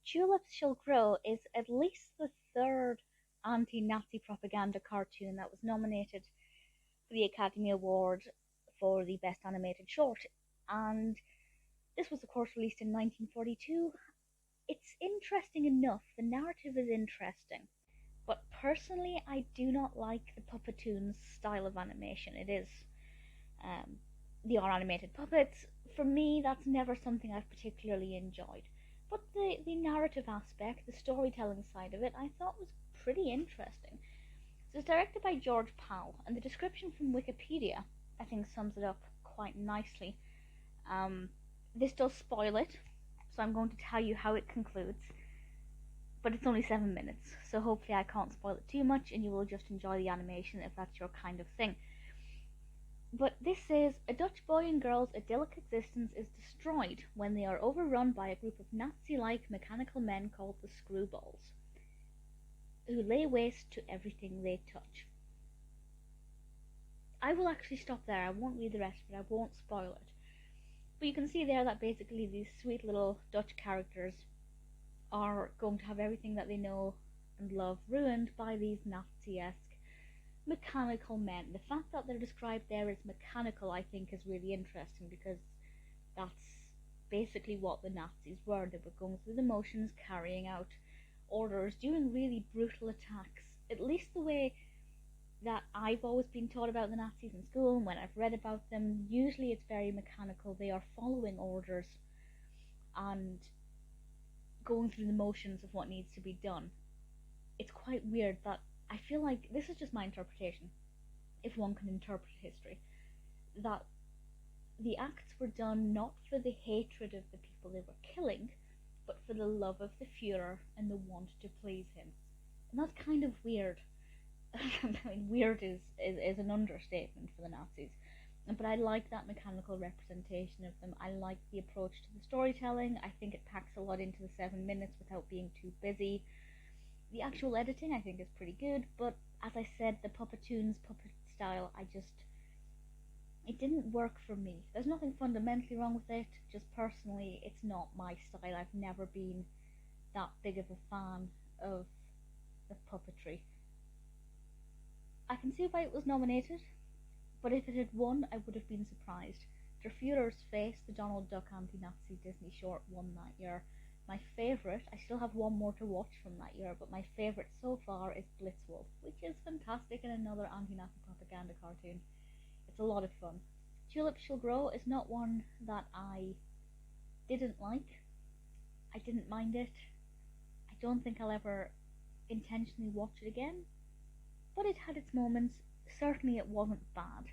Tulips Shall Grow is at least the third anti-Nazi propaganda cartoon that was nominated for the Academy Award for the Best Animated Short. And this was, of course, released in 1942. It's interesting enough, the narrative is interesting, but personally, I do not like the Puppetoons style of animation. It is um, the animated puppets. For me, that's never something I've particularly enjoyed. But the narrative aspect, the storytelling side of it, I thought was pretty interesting. So it's directed by George Powell, and the description from Wikipedia, I think, sums it up quite nicely. This does spoil it, so I'm going to tell you how it concludes. But it's only 7 minutes, so hopefully I can't spoil it too much, and you will just enjoy the animation if that's your kind of thing. But this says, a Dutch boy and girl's idyllic existence is destroyed when they are overrun by a group of Nazi-like mechanical men called the Screwballs, who lay waste to everything they touch. I will actually stop there. I won't read the rest of it. I won't spoil it. But you can see there that basically these sweet little Dutch characters are going to have everything that they know and love ruined by these Nazi-esque mechanical men. The fact that they're described there as mechanical, I think, is really interesting, because that's basically what the Nazis were. They were going through the motions, carrying out orders, doing really brutal attacks. At least the way that I've always been taught about the Nazis in school, and when I've read about them, usually it's very mechanical. They are following orders and going through the motions of what needs to be done. It's quite weird that I feel like, this is just my interpretation, if one can interpret history, that the acts were done not for the hatred of the people they were killing, but for the love of the Führer and the want to please him. And that's kind of weird. I mean, weird is an understatement for the Nazis. But I like that mechanical representation of them. I like the approach to the storytelling. I think it packs a lot into the 7 minutes without being too busy. The actual editing, I think, is pretty good, but as I said, the Puppetoons puppet style, it didn't work for me. There's nothing fundamentally wrong with it, just personally, it's not my style. I've never been that big of a fan of puppetry. I can see why it was nominated, but if it had won, I would have been surprised. Der Führer's Face, the Donald Duck anti-Nazi Disney short, won that year. My favourite, I still have one more to watch from that year, but my favourite so far is Blitzwolf, which is fantastic and another anti-Nazi propaganda cartoon. It's a lot of fun. Tulips Shall Grow is not one that I didn't like. I didn't mind it. I don't think I'll ever intentionally watch it again, but it had its moments. Certainly it wasn't bad.